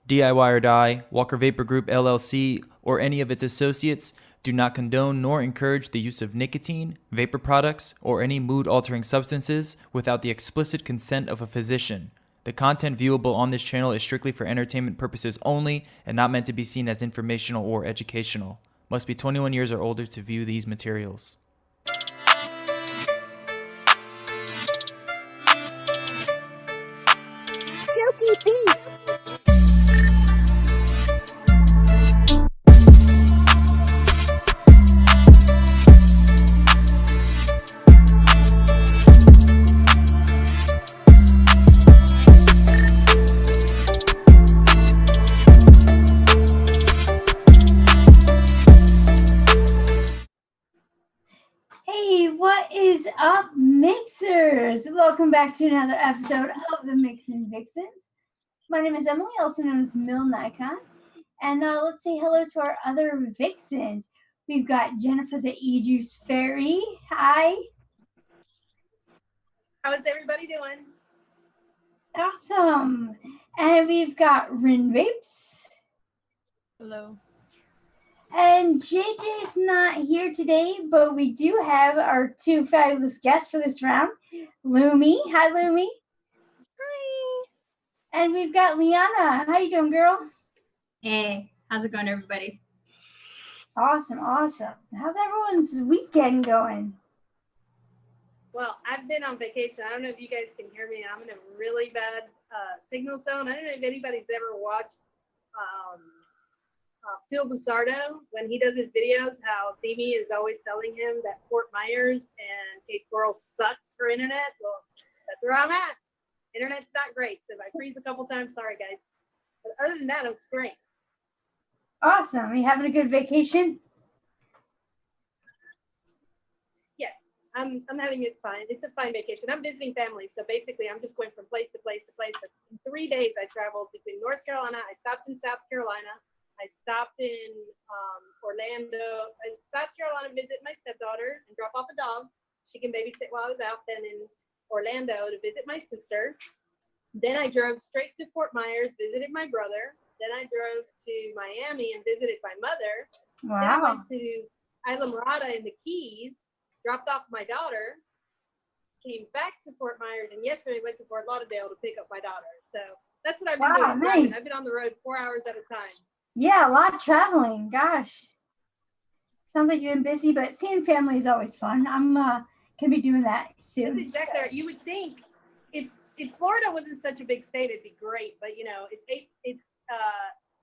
DIY or Die, Walker Vapor Group LLC, or any of its associates do not condone nor encourage the use of nicotine, vapor products, or any mood-altering substances without the explicit consent of a physician. The content viewable on this channel is strictly for entertainment purposes only and not meant to be seen as informational or educational. Must be 21 years or older to view these materials. Silky beat. Hey, what is up, mixers? Welcome back to another episode of the MIXINVIXENS. My name is Emily, also known as Mill Nikon. And let's say hello to our other Vixens. We've got Jennifer the E-Juice Fairy. Hi. How is everybody doing? Awesome. And we've got Rin Vapes. Hello. And JJ's not here today, but we do have our two fabulous guests for this round. Lumi. Hi, Lumi. Hi. And we've got Liana. How you doing, girl? Hey, how's it going, everybody? Awesome. How's everyone's weekend going? Well, I've been on vacation. I don't know if you guys can hear me. I'm in a really bad signal zone. I don't know if anybody's ever watched Phil Busardo when he does his videos, how Theme is always telling him that Fort Myers and Cape Coral sucks for internet. Well, that's where I'm at. Internet's not great. So if I freeze a couple times, sorry, guys. But other than that, it's great. Awesome. Are you having a good vacation? Yes, I'm having it fine. It's a fine vacation. I'm visiting family, so basically I'm just going from place to place to place. But in 3 days, I traveled between North Carolina. I stopped in South Carolina. I stopped in Orlando. In South Carolina, visit my stepdaughter and drop off a dog. She can babysit while I was out. Then in Orlando to visit my sister. Then I drove straight to Fort Myers, visited my brother. Then I drove to Miami and visited my mother. Wow. Then I went to Isla Morada in the Keys, dropped off my daughter, came back to Fort Myers, and yesterday went to Fort Lauderdale to pick up my daughter. So that's what I've been doing. Nice. I've been on the road 4 hours at a time. Yeah, a lot of traveling. Gosh. Sounds like you've been busy, but seeing family is always fun. I'm going to be doing that soon. That's exactly right. You would think if Florida wasn't such a big state, it'd be great. But, you know, it's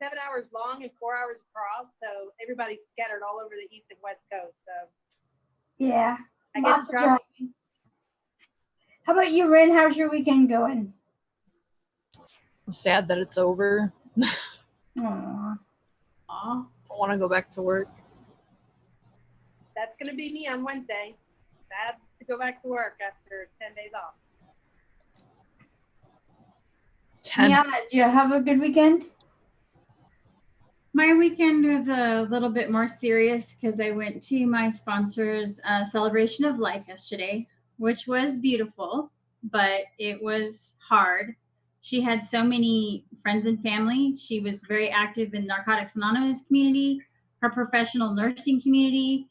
7 hours long and 4 hours across. So everybody's scattered all over the East and West Coast. So yeah, I lots guess of traveling. How about you, Rin? How's your weekend going? I'm sad that it's over. Aww. I want to go back to work. That's going to be me on Wednesday. Sad to go back to work after 10 days off. 10. Yeah, do you have a good weekend? My weekend was a little bit more serious because I went to my sponsor's celebration of life yesterday, which was beautiful, but it was hard. She had so many friends and family. She was very active in Narcotics Anonymous community, her professional nursing community,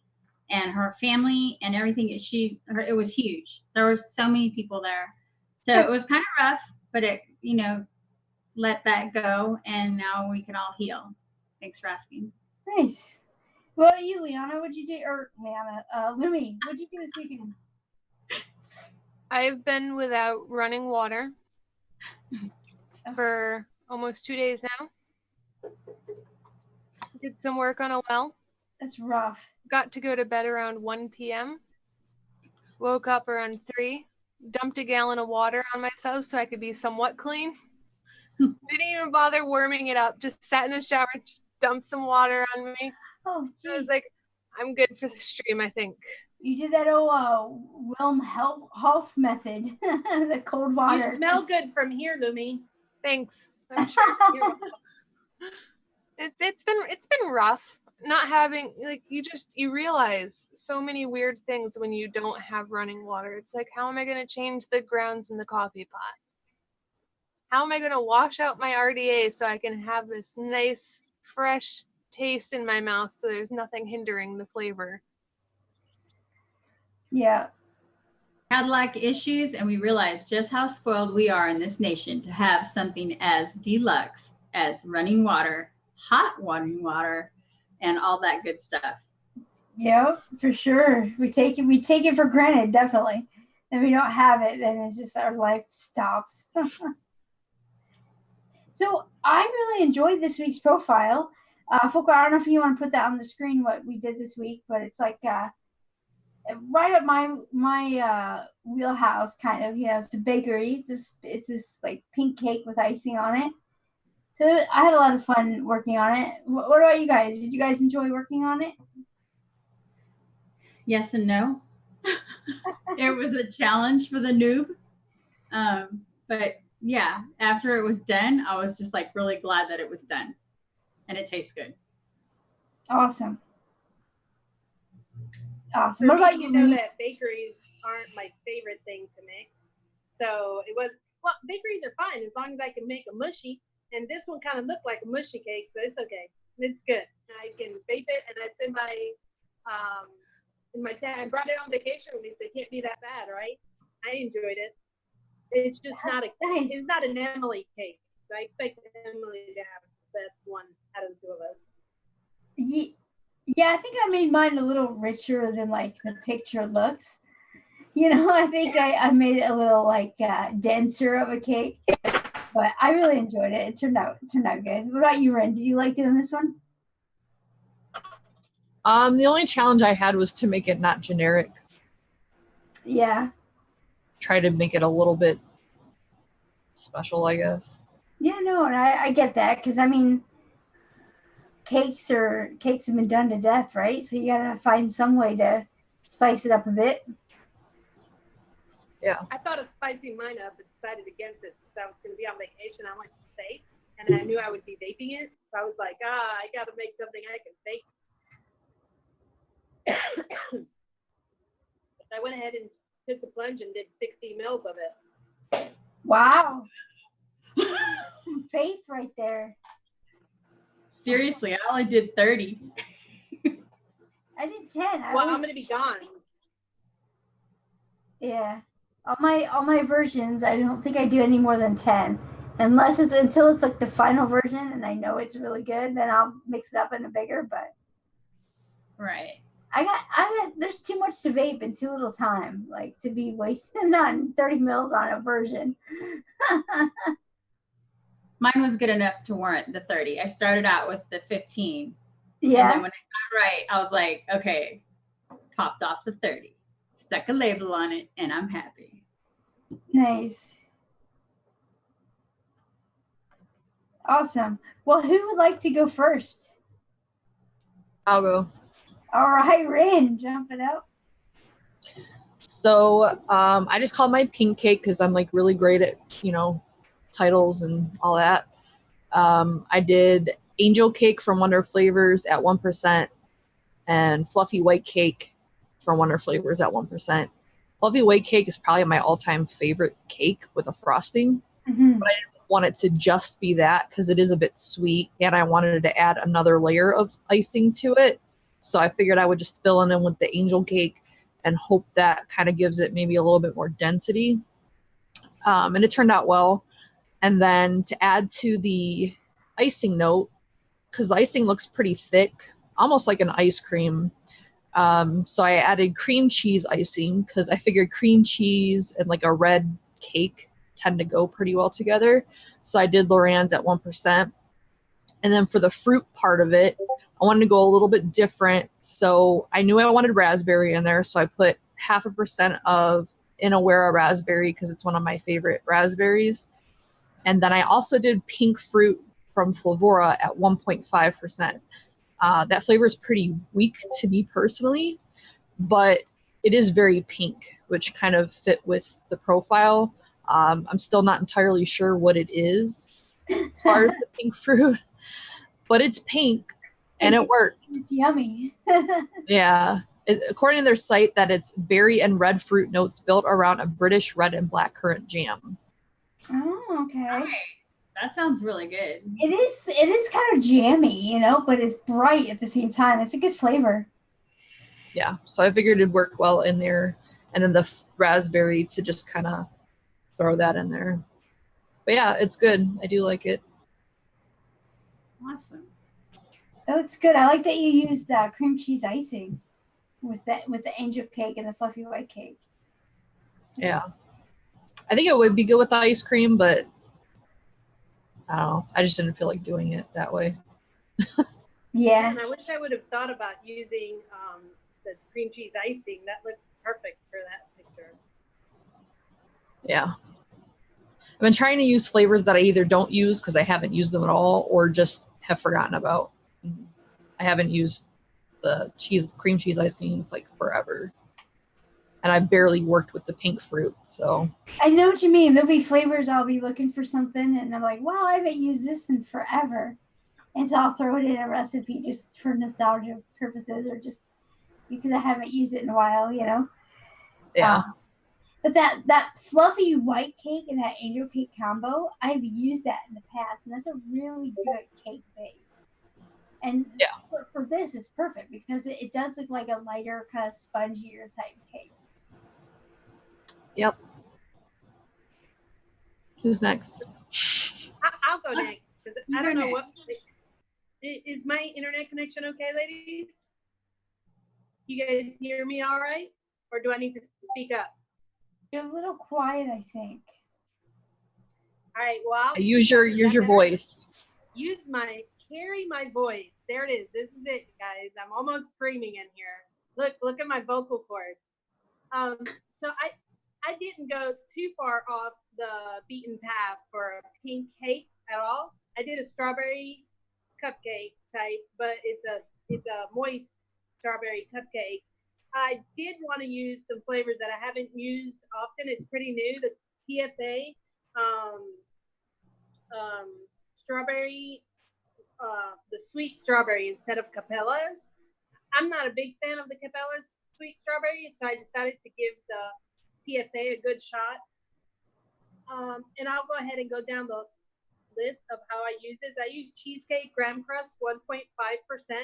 and her family and everything. It was huge. There were so many people there. So it was kind of rough, but it, let that go, and now we can all heal. Thanks for asking. Nice. What about you, Liana? What'd you do? Or Liana, Lumi, what'd you do this weekend? I've been without running water for almost 2 days now. Did some work on a well. That's rough. Got to go to bed around 1 p.m. Woke up around 3. Dumped a gallon of water on myself so I could be somewhat clean. Didn't even bother warming it up. Just sat in the shower, just dumped some water on me. Oh, so I was like, I'm good for the stream, I think. You did that Wilm Hof method, the cold water. You smell good from here, Lumi. Thanks. I'm sure. It's been rough. Not having, like, you realize so many weird things when you don't have running water. It's like, how am I going to change the grounds in the coffee pot? how am I going to wash out my RDA so I can have this nice, fresh taste in my mouth so there's nothing hindering the flavor? Yeah. Cadillac issues, and we realized just how spoiled we are in this nation to have something as deluxe as running water, hot running water, and all that good stuff. Yeah, for sure. We take it for granted, definitely. If we don't have it, then it's just our life stops. So I really enjoyed this week's profile. Folks, I don't know if you want to put that on the screen, what we did this week, but it's like right up my wheelhouse, kind of. It's a bakery. It's this like pink cake with icing on it. So I had a lot of fun working on it. What about you guys? Did you guys enjoy working on it? Yes and no. It was a challenge for the noob. But yeah, after it was done, I was just like really glad that it was done. And it tastes good. Awesome. For What about me, you? you know that bakeries aren't my favorite thing to mix. So it was, well, bakeries are fine as long as I can make a mushy. And this one kind of looked like a mushy cake, so it's okay. It's good. I can bake it, and it's in my dad. I brought it on vacation with me, so it can't be that bad, right? I enjoyed it. It's just not nice. It's not an Emily cake. So I expect Emily to have the best one out of the two of us. Yeah, I think I made mine a little richer than like the picture looks. I think I made it a little like denser of a cake, but I really enjoyed it. It turned out good. What about you, Ren? Did you like doing this one? The only challenge I had was to make it not generic. Yeah. Try to make it a little bit special, I guess. Yeah, no, and I get that because I mean, cakes have been done to death, right? So you gotta find some way to spice it up a bit. Yeah. I thought of spicing mine up, but decided against it since I was going to be on vacation. I went to safe, and I knew I would be vaping it, so I was like, I got to make something I can bake. I went ahead and took the plunge and did 60 mils of it. Wow. Some faith right there. Seriously, I only did 30. I did 10. Well, I'm going to be gone. Yeah. All my versions, I don't think I do any more than 10. Until it's like the final version and I know it's really good, then I'll mix it up in a bigger, but Right. I got there's too much to vape in too little time, like to be wasting on 30 mils on a version. Mine was good enough to warrant the 30. I started out with the 15. Yeah. And then when I got right, I was like, okay, popped off the 30. Stuck a label on it, and I'm happy. Nice. Awesome. Well, who would like to go first? I'll go. All right, Rin, jump it out. So I just called my pink cake because I'm like really great at, titles and all that. I did angel cake from Wonder Flavors at 1% and fluffy white cake from Wonder Flavors at 1%. Fluffy white cake is probably my all-time favorite cake with a frosting, but I didn't want it to just be that because it is a bit sweet, and I wanted to add another layer of icing to it. So I figured I would just fill it in with the angel cake and hope that kind of gives it maybe a little bit more density. And it turned out well. And then to add to the icing note, because the icing looks pretty thick, almost like an ice cream. So I added cream cheese icing because I figured cream cheese and like a red cake tend to go pretty well together. So I did Loran's at 1%. And then for the fruit part of it, I wanted to go a little bit different. So I knew I wanted raspberry in there. So I put 0.5% of Inawera raspberry because it's one of my favorite raspberries. And then I also did pink fruit from Flavora at 1.5%. That flavor is pretty weak to me personally, but it is very pink, which kind of fit with the profile. I'm still not entirely sure what it is as far as the pink fruit, but it's pink and it worked. It's yummy. Yeah. According to their site, that it's berry and red fruit notes built around a British red and black currant jam. Oh, okay. That sounds really good. It is kind of jammy, but it's bright at the same time. It's a good flavor. Yeah, so I figured it'd work well in there, and then the raspberry to just kind of throw that in there. But yeah, it's good. I do like it. Awesome. That looks good. I like that you used cream cheese icing with the angel cake and the fluffy white cake. Yeah, I think it would be good with the ice cream, but I don't know. I just didn't feel like doing it that way. Yeah. And I wish I would have thought about using the cream cheese icing. That looks perfect for that picture. Yeah. I've been trying to use flavors that I either don't use because I haven't used them at all or just have forgotten about. I haven't used the cream cheese ice cream like forever. And I barely worked with the pink fruit, so. I know what you mean. There'll be flavors I'll be looking for something and I'm like, wow, I haven't used this in forever. And so I'll throw it in a recipe just for nostalgia purposes or just because I haven't used it in a while, Yeah. But that fluffy white cake and that angel cake combo, I've used that in the past, and that's a really good cake base. And yeah, for this, it's perfect because it does look like a lighter, kind of spongier type cake. Yep. Who's next? I'll go next because I don't know what. Is my internet connection okay, ladies? You guys hear me all right, or do I need to speak up? You're a little quiet, I think. All right. Well, use your voice. Carry my voice. There it is. This is it, guys. I'm almost screaming in here. Look at my vocal cords. So I didn't go too far off the beaten path for a pink cake at all. I did a strawberry cupcake type, but it's a moist strawberry cupcake. I did want to use some flavors that I haven't used often. It's pretty new. The TFA strawberry, the sweet strawberry instead of Capella's. I'm not a big fan of the Capella's sweet strawberry, so I decided to give the TFA a good shot. And I'll go ahead and go down the list of how I use this. I use cheesecake graham crust 1.5%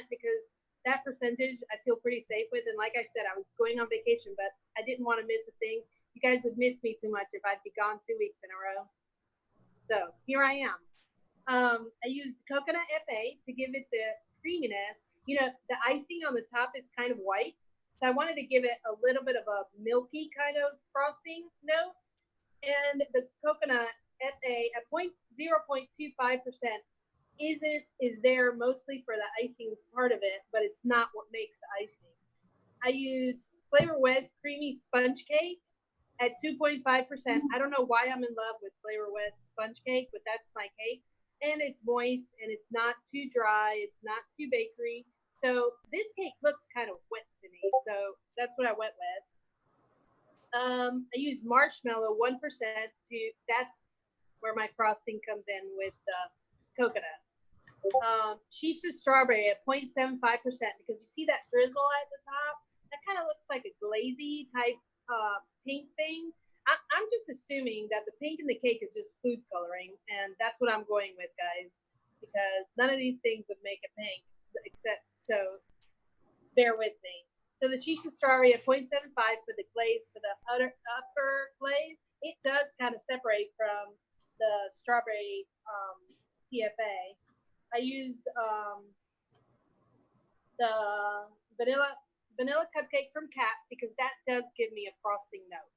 because that percentage I feel pretty safe with. And like I said, I was going on vacation, but I didn't want to miss a thing. You guys would miss me too much if I'd be gone 2 weeks in a row. So here I am. I used coconut FA to give it the creaminess. The icing on the top is kind of white. So I wanted to give it a little bit of a milky kind of frosting note. And the coconut FA at 0.25% is there mostly for the icing part of it, but it's not what makes the icing. I use Flavor West creamy sponge cake at 2.5%. I don't know why I'm in love with Flavor West sponge cake, but that's my cake. And it's moist and it's not too dry. It's not too bakery. So this cake looks kind of wet to me. So that's what I went with. I use marshmallow 1% that's where my frosting comes in with the coconut. Shisha strawberry at 0.75% because you see that drizzle at the top? That kind of looks like a glazy type pink thing. I'm just assuming that the pink in the cake is just food coloring, and that's what I'm going with, guys, because none of these things would make a pink, except so bear with me. So the shisha strawberry at 0.75 for the glaze, for the upper glaze, it does kind of separate from the strawberry TFA. I used the vanilla cupcake from Cap because that does give me a frosting note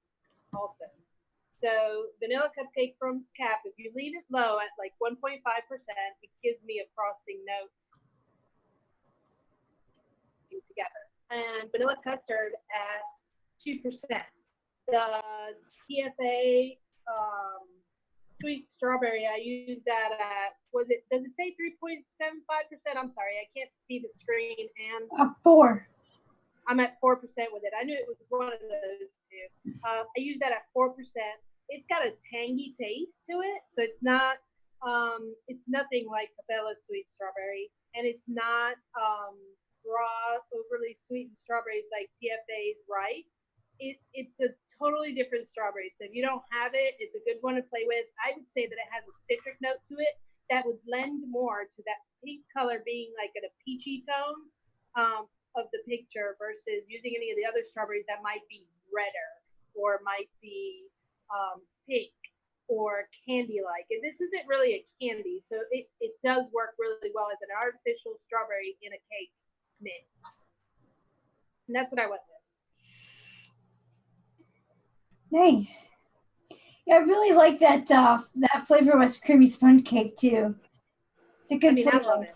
also. So vanilla cupcake from Cap, if you leave it low at like 1.5%, it gives me a frosting note together. And vanilla custard at 2%. The TFA sweet strawberry, I use that at, does it say 3.75%? I'm sorry, I can't see the screen. And 4. I'm at 4% with it. I knew it was one of those two. I use that at 4%. It's got a tangy taste to it, so it's not. It's nothing like Capella's sweet strawberry, and it's not raw, overly sweetened strawberries like TFA's Right. it's a totally different strawberry. So if you don't have it, it's a good one to play with. I would say that it has a citric note to it that would lend more to that pink color being like in a peachy tone of the picture versus using any of the other strawberries that might be redder or might be pink or candy-like. And this isn't really a candy, so it does work really well as an artificial strawberry in a cake mix. And that's what I went with. Nice. Yeah, I really like that that flavor was creamy sponge cake too. It's a good I flavor. love it.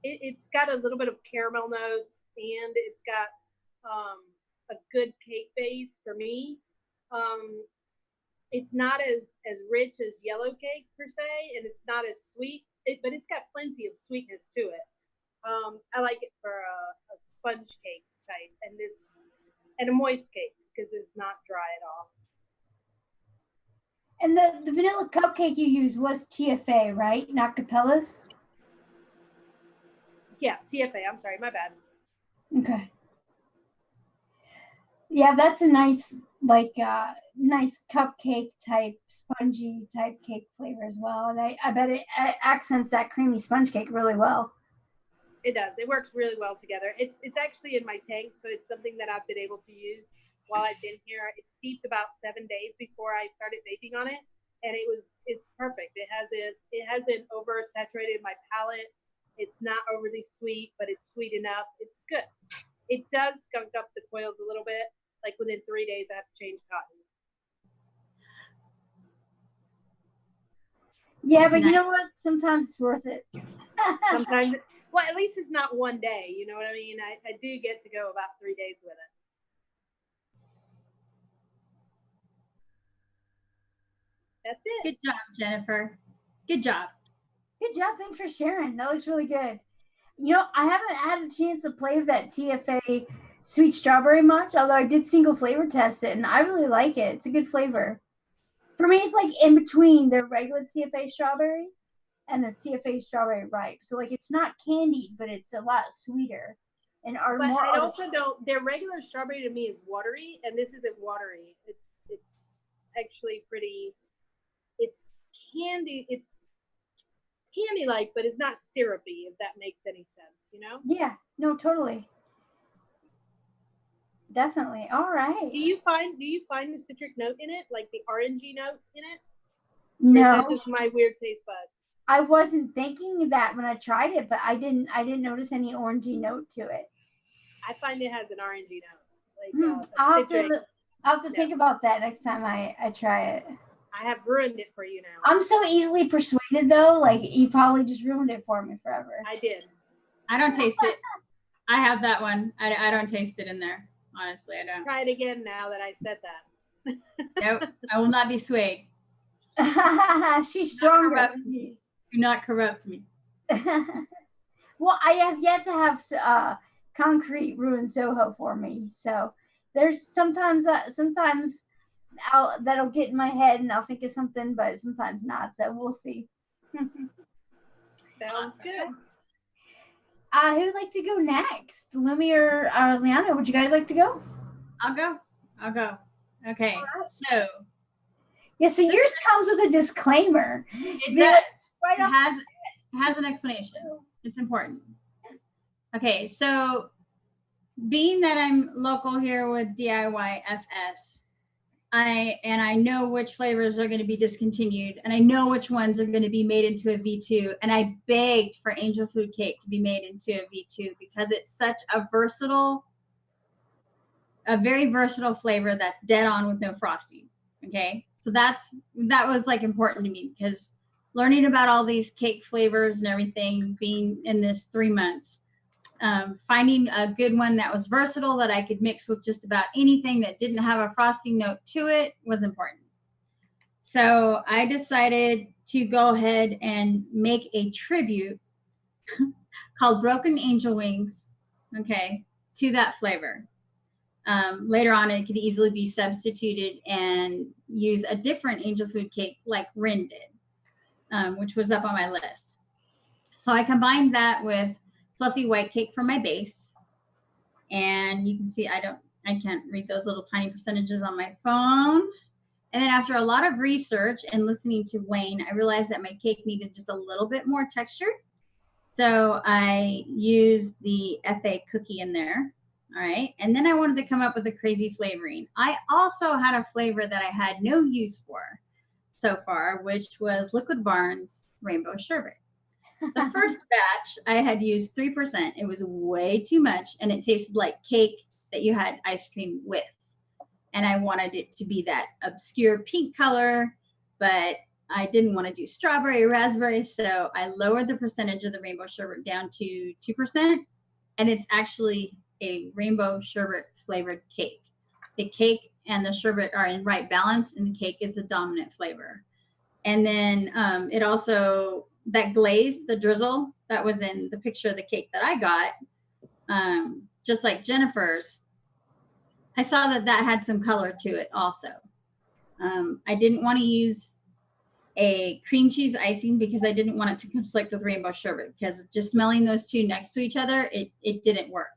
It's got a little bit of caramel notes, and it's got a good cake base for me. It's not as rich as yellow cake per se, and it's not as sweet, but it's got plenty of sweetness to it. I like it for a sponge cake type, and a moist cake because it's not dry at all. And the vanilla cupcake you used was TFA, right? Not Capella's? Yeah, TFA. I'm sorry, my bad. Okay. Yeah, that's a nice, like, nice cupcake type, spongy type cake flavor as well. And I bet it accents that creamy sponge cake really well. It does. It works really well together. It's actually in my tank, so it's something that I've been able to use while I've been here. It's steeped about 7 days before I started baking on it, and it's perfect. It hasn't oversaturated my palate. It's not overly sweet, but it's sweet enough. It's good. It does skunk up the coils a little bit. Like within 3 days, I have to change cotton. Yeah, but you know what? Sometimes it's worth it. Sometimes, well, at least it's not 1 day. You know what I mean? I do get to go about 3 days with it. That's it. Good job, Jennifer. Good job. Good job. Thanks for sharing. That looks really good. You know, I haven't had a chance to play with that TFA sweet strawberry much, although I did single flavor test it, and I really like it. It's a good flavor. For me, it's like in between their regular TFA strawberry and their TFA strawberry ripe. So, like, it's not candied, but it's a lot sweeter. And but I also don't. Their regular strawberry to me is watery, and this isn't watery. It's actually pretty. It's candy. It's candy-like, but it's not syrupy. If that makes any sense, you know? Yeah. No, totally. Definitely. All right. Do you find the citric note in it, like the orangey note in it? No. Or is that just my weird taste buds? I wasn't thinking that when I tried it, but I didn't notice any orangey note to it. I find it has an orangey note. Like I'll have to think about that next time I try it. I have ruined it for you now. I'm so easily persuaded though, like you probably just ruined it for me forever. I did. I don't taste it. I have that one. I don't taste it in there. Honestly, I don't. Try it again now that I said that. Nope, I will not be swayed. She's stronger. Do not corrupt me. Well, I have yet to have concrete ruin Soho for me. So there's sometimes that'll get in my head and I'll think of something, but sometimes not. So we'll see. Sounds good. Who would like to go next? Lumi or Liana? Would you guys like to go? I'll go. Okay. So. Yeah, so yours comes with a disclaimer. It does. It has an explanation. It's important. Okay, so being that I'm local here with DIY FS, I know which flavors are going to be discontinued, and I know which ones are going to be made into a V2, and I begged for angel food cake to be made into a V2 because it's such a very versatile flavor that's dead on with no frosting. Okay, so that was like important to me because learning about all these cake flavors and everything, being in this 3 months, finding a good one that was versatile that I could mix with just about anything that didn't have a frosting note to it was important. So I decided to go ahead and make a tribute called Broken Angel Wings, okay, to that flavor. Later on, it could easily be substituted and use a different angel food cake like Rin did, which was up on my list. So I combined that with fluffy white cake for my base. And you can see I don't I can't read those little tiny percentages on my phone. And then after a lot of research and listening to Wayne, I realized that my cake needed just a little bit more texture. So I used the FA cookie in there. All right. And then I wanted to come up with a crazy flavoring. I also had a flavor that I had no use for so far, which was Liquid Barn's Rainbow Sherbet. The first batch, I had used 3%. It was way too much, and it tasted like cake that you had ice cream with. And I wanted it to be that obscure pink color, but I didn't want to do strawberry, raspberry, so I lowered the percentage of the rainbow sherbet down to 2%, and it's actually a rainbow sherbet flavored cake. The cake and the sherbet are in right balance, and the cake is the dominant flavor. And then it also, that glaze, the drizzle that was in the picture of the cake that I got, just like Jennifer's, I saw that that had some color to it also. I didn't want to use a cream cheese icing because I didn't want it to conflict with rainbow sherbet, because just smelling those two next to each other, it didn't work.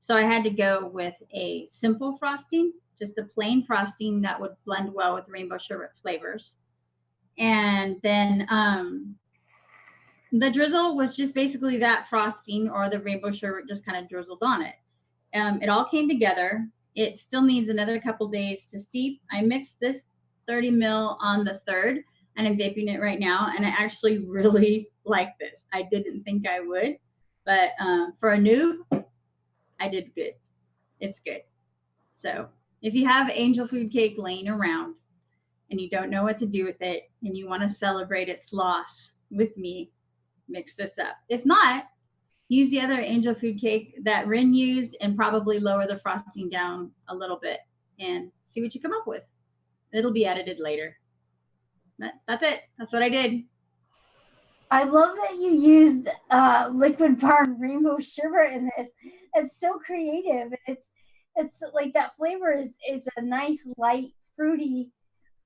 So I had to go with a simple frosting, just a plain frosting that would blend well with rainbow sherbet flavors. And then the drizzle was just basically that frosting, or the rainbow sherbet just kind of drizzled on it. It all came together. It still needs another couple days to steep. I mixed this 30 ml on the 3rd, and I'm vaping it right now, and I actually really like this. I didn't think I would, but for a noob, I did good. It's good. So if you have angel food cake laying around and you don't know what to do with it and you want to celebrate its loss with me, mix this up. If not, use the other angel food cake that Rin used and probably lower the frosting down a little bit and see what you come up with. It'll be edited later. That's it. That's what I did. I love that you used Liquid Barn Rainbow Sherbet in this. It's so creative. It's like that flavor is a nice, light, fruity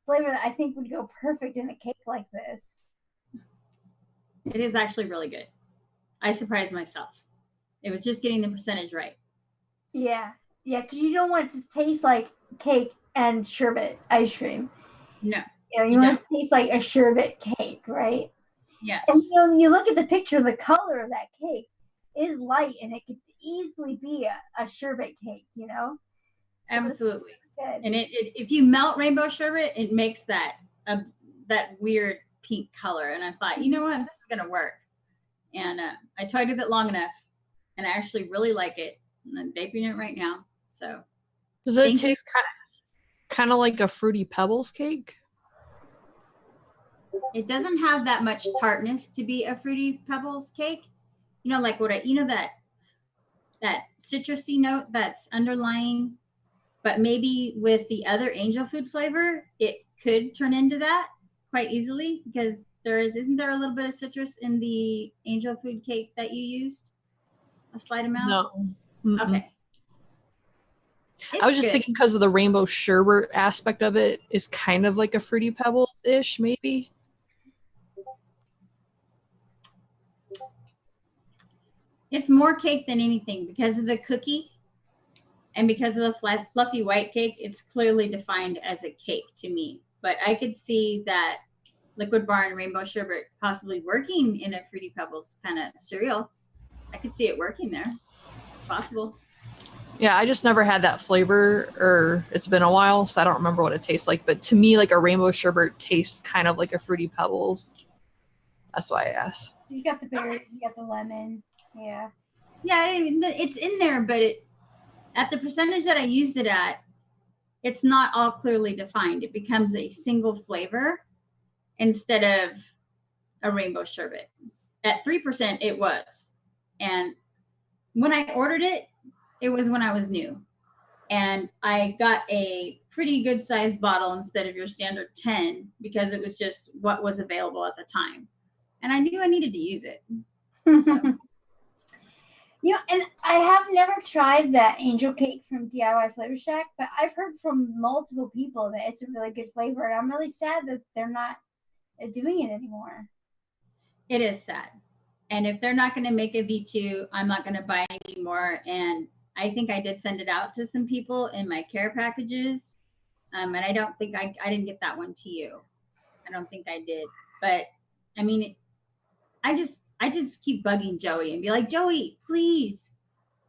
flavor that I think would go perfect in a cake like this. It is actually really good. I surprised myself. It was just getting the percentage right. Yeah, because you don't want it to taste like cake and sherbet ice cream. No. You want it to taste like a sherbet cake, right? Yeah. And you look at the picture, the color of that cake is light, and it could easily be a sherbet cake, Absolutely. And it if you melt rainbow sherbet, it makes that weird pink color. And I thought, you know what, this is gonna work. And I toyed with it long enough, and I actually really like it. And I'm vaping it right now. So does it taste kind of like a Fruity Pebbles cake? It doesn't have that much tartness to be a Fruity Pebbles cake. Like that citrusy note that's underlying, but maybe with the other angel food flavor, it could turn into that quite easily, because isn't there a little bit of citrus in the angel food cake that you used? A slight amount? No. Mm-mm. Okay. I was just thinking because of the rainbow sherbet aspect of it is kind of like a Fruity Pebbles-ish, maybe. It's more cake than anything because of the cookie and because of the fluffy white cake. It's clearly defined as a cake to me. But I could see that Liquid Barn Rainbow Sherbet possibly working in a Fruity Pebbles kind of cereal. I could see it working there. It's possible. Yeah, I just never had that flavor, or it's been a while, so I don't remember what it tastes like. But to me, like a rainbow sherbet tastes kind of like a Fruity Pebbles. That's why I asked. You got the berries, you got the lemon. Yeah. Yeah, it's in there, but at the percentage that I used it at, it's not all clearly defined. It becomes a single flavor instead of a rainbow sherbet. At 3%, it was. And when I ordered it, it was when I was new. And I got a pretty good sized bottle instead of your standard 10 because it was just what was available at the time. And I knew I needed to use it. So. And I have never tried that angel cake from DIY Flavor Shack, but I've heard from multiple people that it's a really good flavor, and I'm really sad that they're not doing it anymore. It is sad. And if they're not going to make a V2, I'm not going to buy anymore. And I think I did send it out to some people in my care packages. And I don't think I didn't get that one to you. I don't think I did. But I mean, I just keep bugging Joey and be like, Joey, please,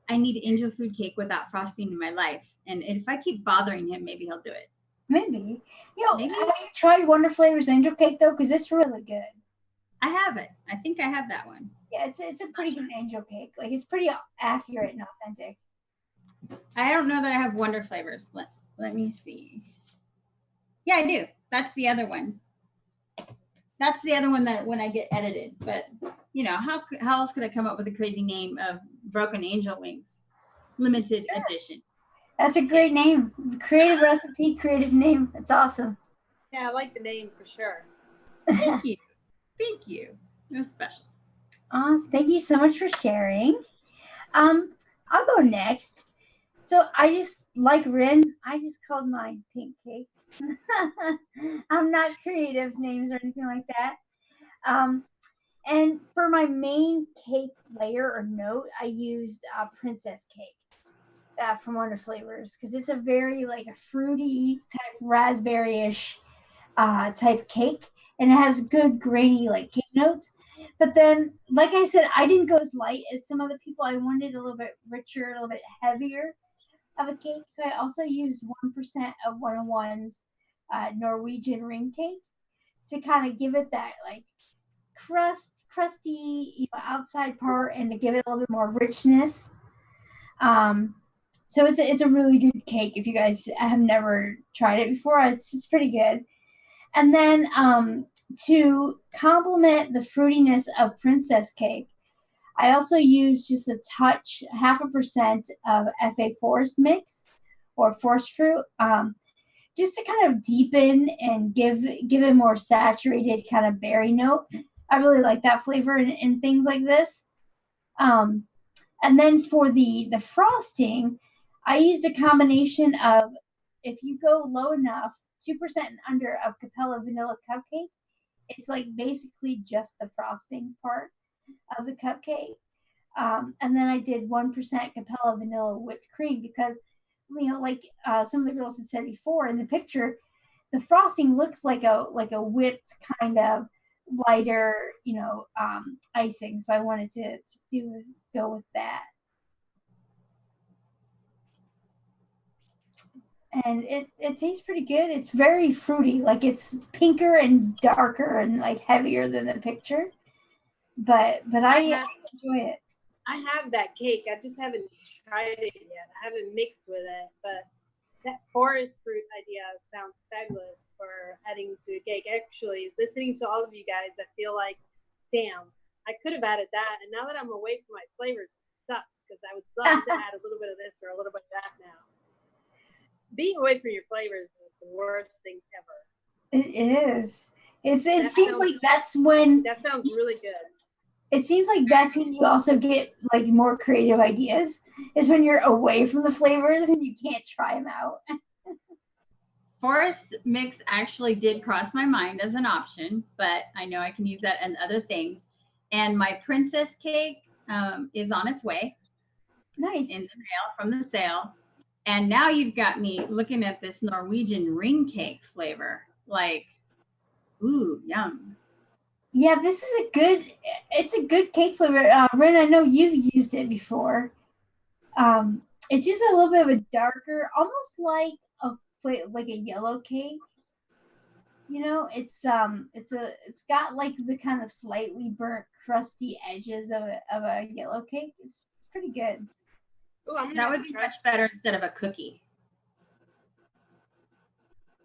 I need angel food cake without frosting in my life. And if I keep bothering him, maybe he'll do it. Maybe. You know, Maybe. have you tried Wonder Flavors Angel Cake though? Because it's really good. I have it. I think I have that one. Yeah, it's a pretty good angel cake. Like it's pretty accurate and authentic. I don't know that I have Wonder Flavors. Let me see. Yeah, I do. That's the other one. That's the other one that when I get edited. But you know, how else could I come up with a crazy name of Broken Angel Wings, limited edition? That's a great name. Creative recipe, creative name. It's awesome. Yeah, I like the name for sure. Thank you. Thank you. It was special. Awesome. Thank you so much for sharing. I'll go next. So I just like Rin. I just called mine pink cake. I'm not creative names or anything like that. And for my main cake layer or note, I used princess cake from Wonder Flavors because it's a very like a fruity type raspberry-ish type cake, and it has good grainy like cake notes. But then, like I said, I didn't go as light as some other people. I wanted a little bit richer, a little bit heavier of a cake. So I also used 1% of 101's Norwegian ring cake to kind of give it that like crusty, outside part, and to give it a little bit more richness. So it's a really good cake. If you guys have never tried it before, it's pretty good. And then to complement the fruitiness of princess cake, I also use just a touch, 0.5% of FA forest mix or forest fruit, just to kind of deepen and give it more saturated kind of berry note. I really like that flavor in things like this. And then for the frosting, I used a combination of, if you go low enough, 2% and under of Capella vanilla cupcake, it's like basically just the frosting part of the cupcake. And then I did 1% Capella vanilla whipped cream because, like some of the girls had said before in the picture, the frosting looks like a whipped kind of lighter, icing. So I wanted to go with that. And it tastes pretty good. It's very fruity. Like it's pinker and darker and like heavier than the picture. But I enjoy it. I have that cake. I just haven't tried it yet. I haven't mixed with it. But that forest fruit idea sounds fabulous for adding to a cake. Actually, listening to all of you guys, I feel like, damn, I could have added that. And now that I'm away from my flavors, it sucks because I would love to add a little bit of this or a little bit of that now. Being away from your flavors is the worst thing ever. It is. It seems like that's when. That sounds really good. It seems like that's when you also get like more creative ideas. Is when you're away from the flavors and you can't try them out. Forest mix actually did cross my mind as an option, but I know I can use that in other things. And my princess cake is on its way. Nice. In the mail from the sale. And now you've got me looking at this Norwegian ring cake flavor. Like, ooh, yum. Yeah, it's a good cake flavor. Ren, I know you've used it before. It's just a little bit of a darker, almost like a yellow cake. It's got like the kind of slightly burnt, crusty edges of a yellow cake. It's pretty good. Ooh, that would be much better instead of a cookie.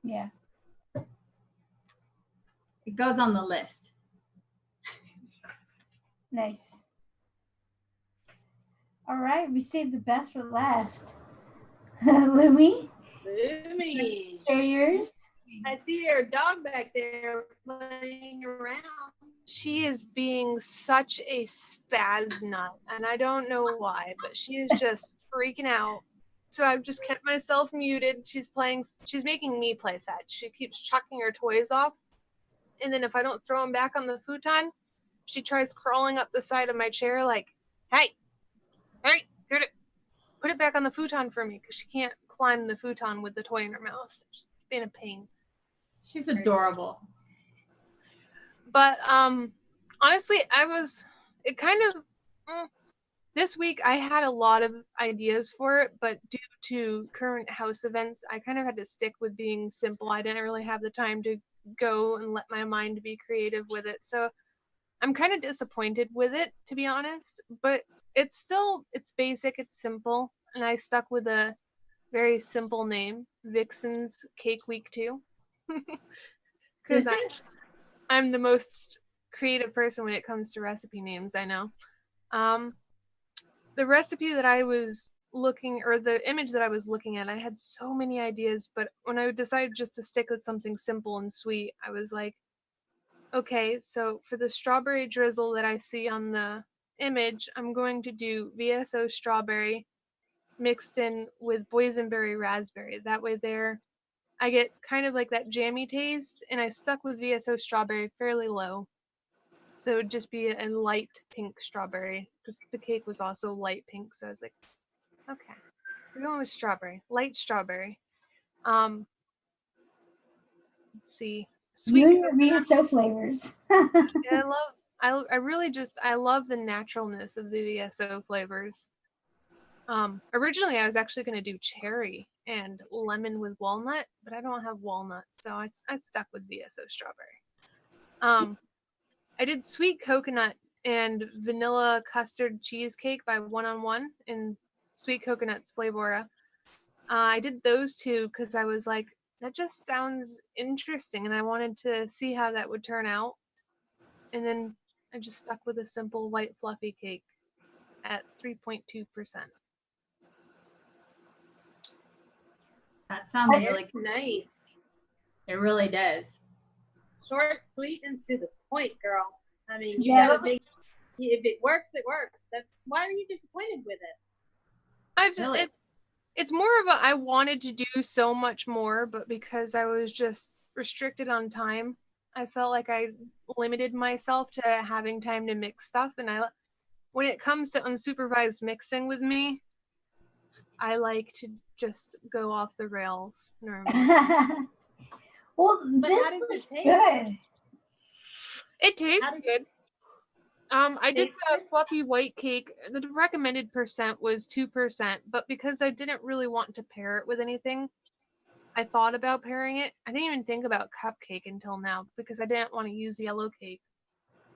Yeah. It goes on the list. Nice. All right, we saved the best for last. Lumi? Share yours? I see your dog back there playing around. She is being such a spaz nut, and I don't know why, but she is just freaking out. So I've just kept myself muted. She's making me play fetch. She keeps chucking her toys off, and then if I don't throw them back on the futon, she tries crawling up the side of my chair like, hey, get it. put it back on the futon for me because she can't climb the futon with the toy in her mouth. She's being a pain. She's adorable. But honestly, this week I had a lot of ideas for it, but due to current house events, I kind of had to stick with being simple. I didn't really have the time to go and let my mind be creative with it. So I'm kind of disappointed with it, to be honest, but it's basic, it's simple, and I stuck with a very simple name, Vixens Cake Week 2. Because I'm the most creative person when it comes to recipe names, I know. The recipe that I was looking, or the image that I was looking at, I had so many ideas, but when I decided just to stick with something simple and sweet, I was like, okay, so for the strawberry drizzle that I see on the image, I'm going to do VSO strawberry mixed in with boysenberry raspberry. That way I get kind of like that jammy taste, and I stuck with VSO strawberry fairly low. So it would just be a light pink strawberry, because the cake was also light pink. So I was like, okay, we're going with strawberry, light strawberry. Let's see, You sweet. and your VSO flavors. Yeah, I love the naturalness of the VSO flavors. Originally I was actually going to do cherry and lemon with walnut, but I don't have walnut, so I stuck with VSO strawberry. I did sweet coconut and vanilla custard cheesecake by One on One in Sweet Coconut's Flavora. I did those two because I was like, that just sounds interesting, and I wanted to see how that would turn out. And then I just stuck with a simple white fluffy cake at 3.2%. That sounds really nice. It really does. Short, sweet, and to the point, girl. I mean, you Yeah. gotta make. If it works, it works. Why are you disappointed with it? It's more of a, I wanted to do so much more, but because I was just restricted on time, I felt like I limited myself to having time to mix stuff. And when it comes to unsupervised mixing with me, I like to just go off the rails normally. Well, But this how does it looks taste? good. It tastes good. I did Tastes the good? fluffy white cake. The recommended percent was 2%, but because I didn't really want to pair it with anything, I thought about pairing it. I didn't even think about cupcake until now because I didn't want to use yellow cake.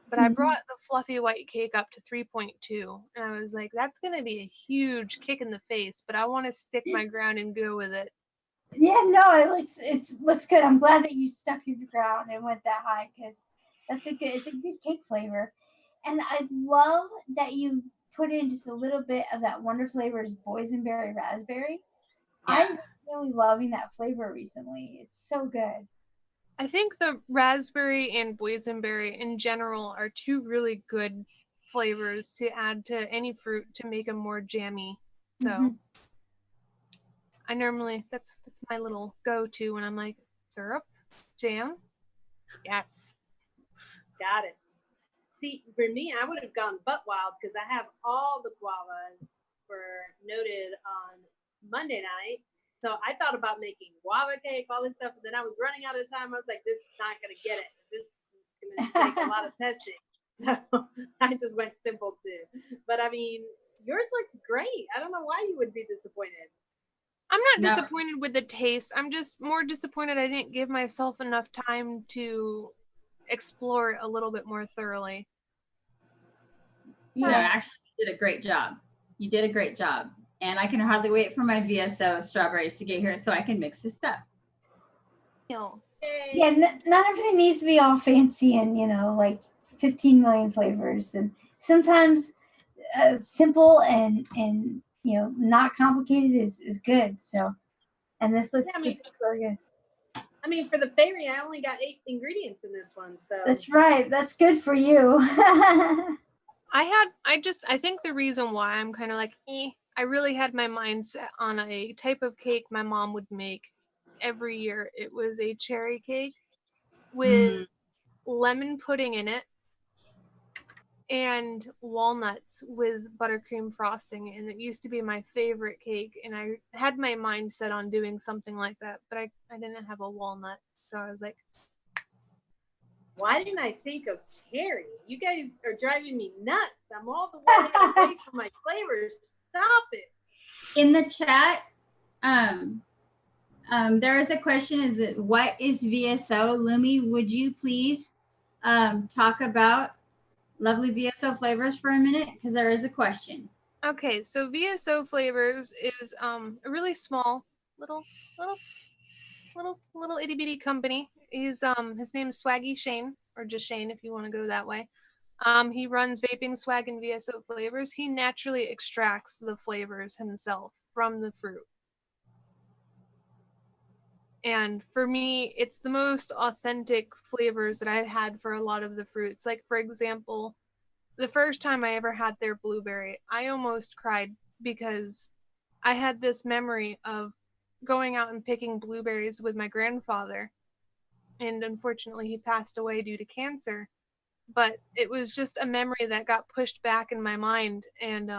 But I brought the fluffy white cake up to 3.2, and I was like, that's going to be a huge kick in the face, but I want to stick my ground and go with it. Yeah, no, it looks good. I'm glad that you stuck your ground and went that high because it's a good cake flavor. And I love that you put in just a little bit of that Wonder Flavors boysenberry raspberry. Yeah. I'm really loving that flavor recently. It's so good. I think the raspberry and boysenberry in general are two really good flavors to add to any fruit to make them more jammy. So I normally that's my little go-to when I'm like, syrup, jam, yes. Got it. See, for me, I would have gone butt wild because I have all the guavas noted on Monday night. So I thought about making guava cake, all this stuff, and then I was running out of time. I was like, this is not going to get it. This is going to take a lot of testing. So I just went simple too. But I mean, yours looks great. I don't know why you would be disappointed. I'm not disappointed with the taste. I'm just more disappointed I didn't give myself enough time to explore it a little bit more thoroughly. Yeah, actually, you did a great job. You did a great job. And I can hardly wait for my VSO strawberries to get here so I can mix this stuff. Yeah, not everything needs to be all fancy and, like 15 million flavors. And sometimes simple and not complicated is good. So, and this looks really good. I mean, for the fairy, I only got 8 ingredients in this one. So that's right. That's good for you. I think the reason why I'm kind of like, I really had my mind set on a type of cake my mom would make every year. It was a cherry cake with lemon pudding in it and walnuts with buttercream frosting, and it used to be my favorite cake, and I had my mind set on doing something like that, but I didn't have a walnut, so I was like, why didn't I think of cherry? You guys are driving me nuts. I'm all the way away from my flavors. Stop it. In the chat, there is a question, what is VSO? Lumi, would you please talk about lovely VSO flavors for a minute? Because there is a question. okay, so VSO Flavors is a really small little itty bitty company. He's his name is Swaggy Shane, or just Shane if you want to go that way. He runs Vaping Swag and VSO Flavors. He naturally extracts the flavors himself from the fruit. And for me, it's the most authentic flavors that I've had for a lot of the fruits. Like, for example, the first time I ever had their blueberry, I almost cried because I had this memory of going out and picking blueberries with my grandfather. And unfortunately, he passed away due to cancer. But it was just a memory that got pushed back in my mind. And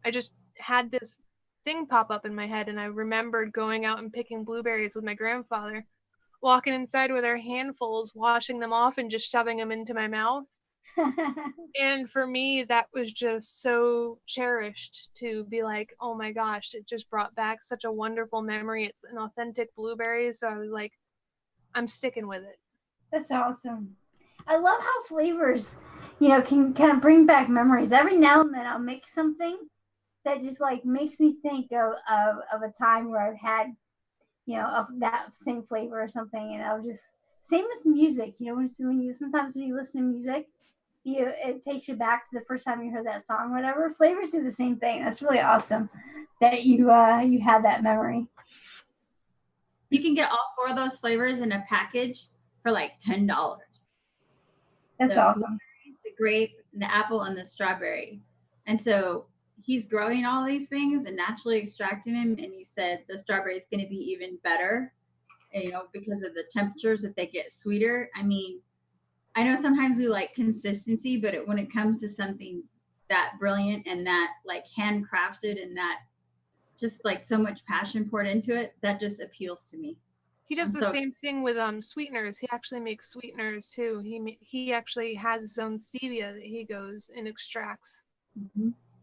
I just had this thing pop up in my head, and I remembered going out and picking blueberries with my grandfather, walking inside with our handfuls, washing them off and just shoving them into my mouth. And for me, that was just so cherished to be like, oh my gosh, it just brought back such a wonderful memory. It's an authentic blueberry. So I was like, I'm sticking with it. That's awesome. I love how flavors, can kind of bring back memories. Every now and then I'll make something that just like makes me think of a time where I've had, of that same flavor or something. And I'll just, same with music, sometimes when you listen to music, it takes you back to the first time you heard that song, whatever. Flavors do the same thing. That's really awesome that you had that memory. You can get all 4 of those flavors in a package for like $10. That's awesome. The grape, the apple, and the strawberry. And so he's growing all these things and naturally extracting them. And he said the strawberry is going to be even better, because of the temperatures that they get sweeter. I mean, I know sometimes we like consistency, but when it comes to something that brilliant and that like handcrafted and that just like so much passion poured into it, that just appeals to me. He does the same thing with sweeteners. He actually makes sweeteners too. He actually has his own stevia that he goes and extracts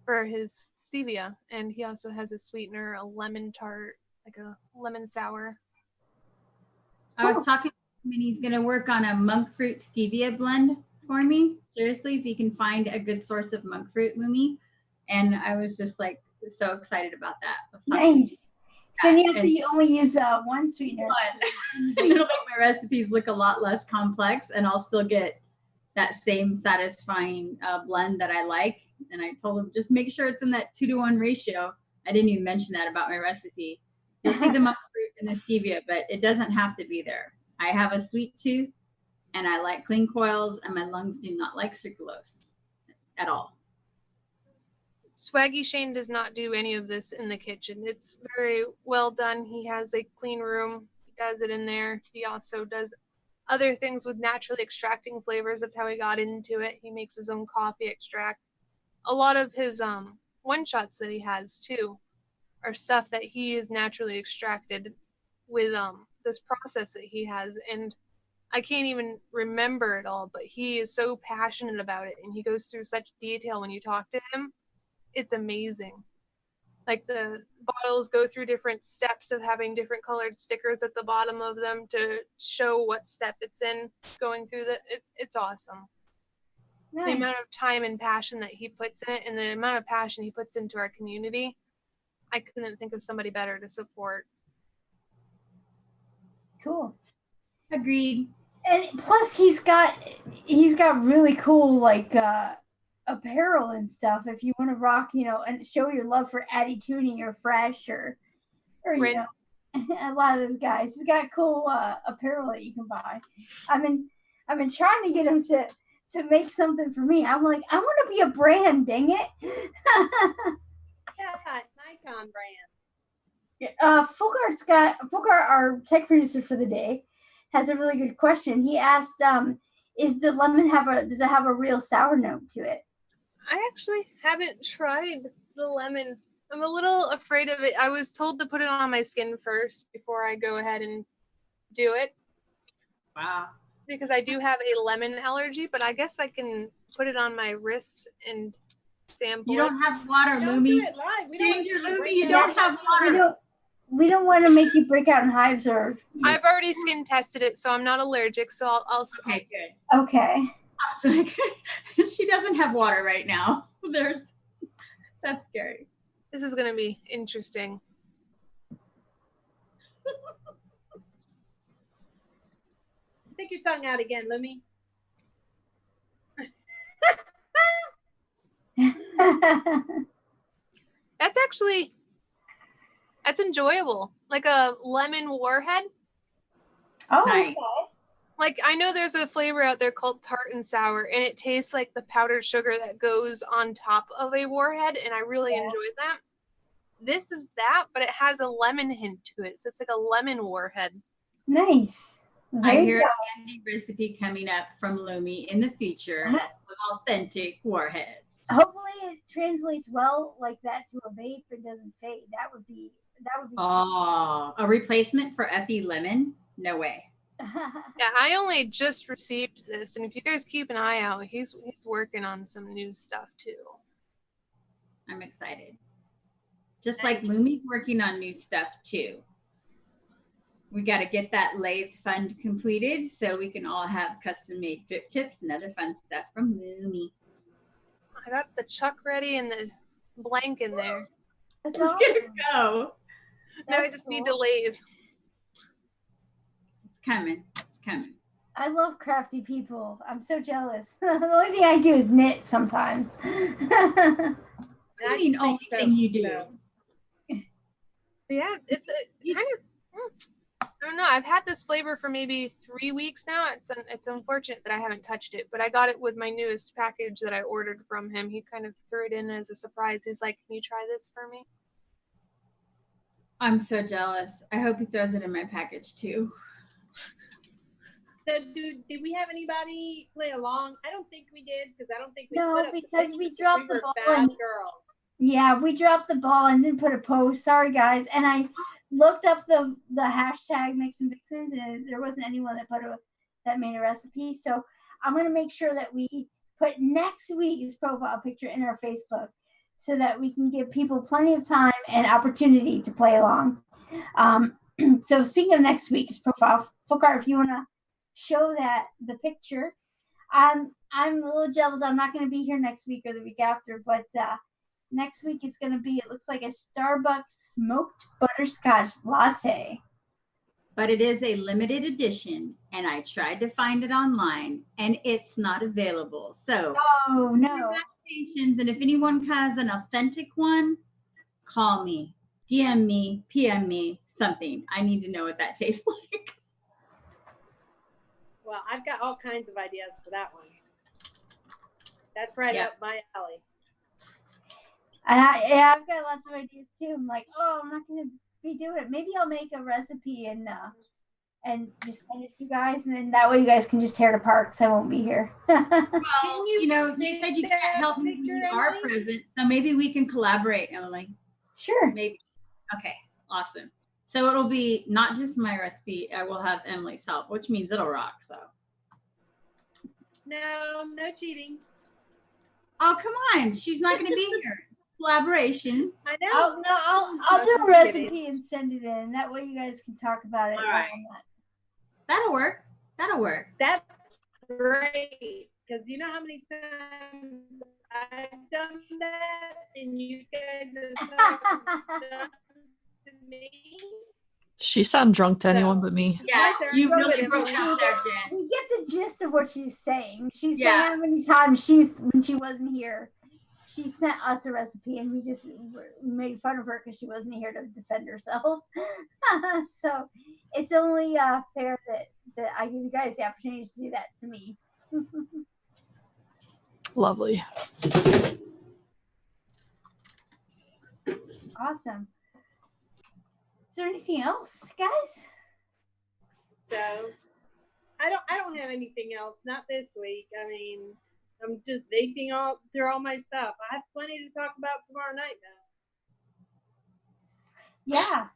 for his stevia, and he also has a sweetener, a lemon tart, like a lemon sour. I was talking to him, and he's gonna work on a monk fruit stevia blend for me. Seriously, if he can find a good source of monk fruit, Lumi. And I was just like so excited about that. Nice. So you have to only use one sweetener. It'll make my recipes look a lot less complex, and I'll still get that same satisfying blend that I like. And I told him, just make sure it's in that 2-to-1 ratio. I didn't even mention that about my recipe. You'll see the monk fruit and the stevia, but it doesn't have to be there. I have a sweet tooth, and I like clean coils, and my lungs do not like sucralose at all. Swaggy Shane does not do any of this in the kitchen. It's very well done. He has a clean room. He does it in there. He also does other things with naturally extracting flavors. That's how he got into it. He makes his own coffee extract. A lot of his one-shots that he has too are stuff that he is naturally extracted with this process that he has. And I can't even remember it all, but he is so passionate about it, and he goes through such detail when you talk to him. It's amazing. Like, the bottles go through different steps of having different colored stickers at the bottom of them to show what step it's in going through it's awesome. Nice. The amount of time and passion that he puts in it, and the amount of passion he puts into our community, I couldn't think of somebody better to support. Cool. Agreed. And plus he's got really cool like apparel and stuff if you want to rock, and show your love for Addie Tooney or Fresh or a lot of those guys. He's got cool apparel that you can buy. I've been trying to get him to make something for me. I'm like, I want to be a brand, dang it. Yeah, Nikon brand. Fulgart, our tech producer for the day, has a really good question. He asked Is the lemon does it have a real sour note to it? I actually haven't tried the lemon. I'm a little afraid of it. I was told to put it on my skin first before I go ahead and do it. Wow. Because I do have a lemon allergy, but I guess I can put it on my wrist and sample You don't have water, Don't do Lumi. it live. We don't want to Danger, see you Lumi. break You out. don't have water. We don't want to make you break out in hives or. I've already skin tested it, so I'm not allergic. So I'll Okay, good. Okay. I was like, she doesn't have water right now. That's scary. This is gonna be interesting. Stick your tongue out again, Lumi. That's enjoyable. Like a lemon warhead. Oh, Nice. okay. Like I know there's a flavor out there called tart and sour, and it tastes like the powdered sugar that goes on top of a warhead, and I really enjoyed that. This is that, but it has a lemon hint to it, so it's like a lemon warhead. Nice. There I you hear go. a candy recipe coming up from Lumi in the future with authentic warheads. Hopefully it translates well like that to a vape and doesn't fade. That would be Oh, a replacement for Effie Lemon? No way. Yeah, I only just received this, and if you guys keep an eye out, he's working on some new stuff too. I'm excited. Just like Lumi's working on new stuff too. We got to get that lathe fund completed so we can all have custom made drip tips and other fun stuff from Lumi. I got the chuck ready and the blank in there. That's Let's awesome. get it go. Now I That's just need cool. to lathe. It's coming. It's coming. I love crafty people. I'm so jealous. The only thing I do is knit sometimes. I mean, only thing you do. Yeah, it's a kind of. I don't know. I've had this flavor for maybe 3 weeks now. It's unfortunate that I haven't touched it, but I got it with my newest package that I ordered from him. He kind of threw it in as a surprise. He's like, "Can you try this for me?" I'm so jealous. I hope he throws it in my package too. So, did we have anybody play along? I don't think we did because I don't think we. No, put up the because we pictures. dropped the were ball bad and- girls. Yeah, we dropped the ball and didn't put a post. Sorry, guys. And I looked up the hashtag MIXINVIXENS, and there wasn't anyone that made a recipe. So I'm gonna make sure that we put next week's profile picture in our Facebook, so that we can give people plenty of time and opportunity to play along. So speaking of next week's profile, Fokar, if you wanna show the picture, I'm a little jealous. I'm not gonna be here next week or the week after, but. Next week it's going to be, it looks like a Starbucks smoked butterscotch latte. But it is a limited edition, and I tried to find it online, and it's not available. So, Oh, no. and if anyone has an authentic one, call me, DM me, PM me, something. I need to know what that tastes like. Well, I've got all kinds of ideas for that one. That's right up my alley. I've got lots of ideas too. I'm like, oh, I'm not going to be doing it. Maybe I'll make a recipe and just send it to you guys, and then that way you guys can just tear it apart because I won't be here. Well, you said you can't help me with our present, so maybe we can collaborate, Emily. Sure. Maybe. Okay, awesome. So it'll be not just my recipe. I will have Emily's help, which means it'll rock. So. No cheating. Oh, come on. She's not going to be here. Collaboration. I know. I'll do a recipe and send it in. That way you guys can talk about it. All right. That'll work. That's great. Because you know how many times I've done that and you guys have done to me? She sound drunk to anyone but me. Yeah, you Go really with broke it. out there, Jen. We get the gist of what she's saying. She's Yeah. saying how many times when she wasn't here, she sent us a recipe and we just made fun of her because she wasn't here to defend herself. So it's only fair that I give you guys the opportunity to do that to me. Lovely. Awesome. Is there anything else, guys? So I don't have anything else. Not this week. I mean, I'm just vaping all through all my stuff. I have plenty to talk about tomorrow night now. Yeah,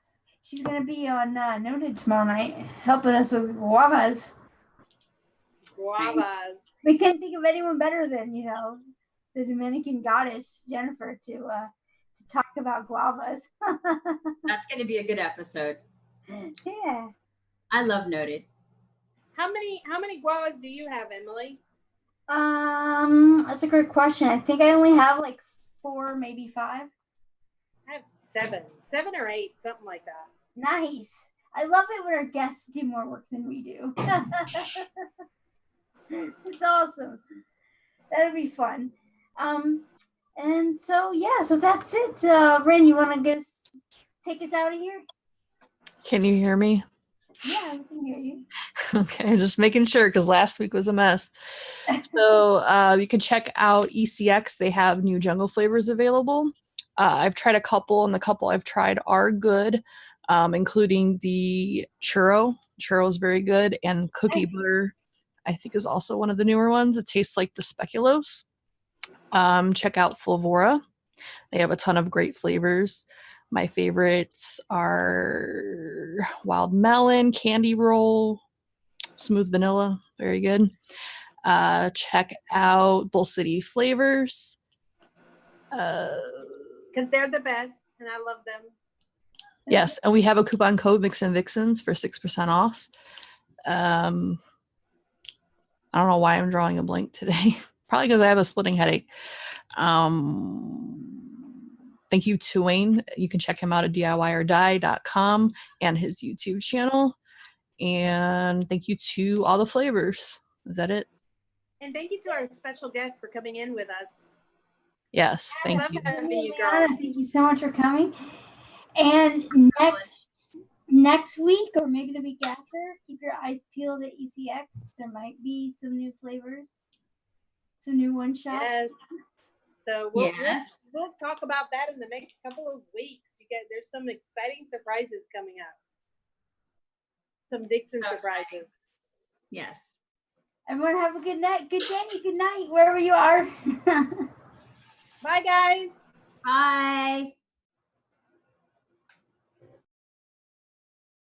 she's gonna be on Noted tomorrow night, helping us with guavas. Guavas. We couldn't think of anyone better than the Dominican goddess Jennifer to talk about guavas. That's going to be a good episode. Yeah. I love Noted. How many guavas do you have, Emily? That's a great question. I think I only have like 4, maybe 5. I have 7 or 8, something like that. Nice. I love it when our guests do more work than we do. It's awesome. That'll be fun. And so that's it. Ren, you want to take us out of here? Can you hear me? Yeah, we can hear you. Okay, just making sure because last week was a mess. So you can check out E-cig. They have new jungle flavors available. I've tried a couple, and the couple I've tried are good, including the churro. Churro is very good, and cookie butter, I think, is also one of the newer ones. It tastes like the speculoos. Check out Flavora. They have a ton of great flavors. My favorites are wild melon, candy roll, smooth vanilla, very good. Check out Bull City Flavors. Because they're the best, and I love them. Yes, and we have a coupon code MIXINVIXENS for 6% off. I don't know why I'm drawing a blank today. Probably because I have a splitting headache. Thank you to Wayne. You can check him out at DIYOrDie.com and his YouTube channel. And thank you to all the flavors. Is that it? And thank you to our special guest for coming in with us. Yes, thank love you. having you, Liana, girl. thank you so much for coming. And next week, or maybe the week after, keep your eyes peeled at E-cig. There might be some new flavors, some new one-shots. Yes. So we'll talk about that in the next couple of weeks. There's some exciting surprises coming up. Some Vixen surprises. Yes. Everyone have a good night, good day, good night, wherever you are. Bye, guys. Bye.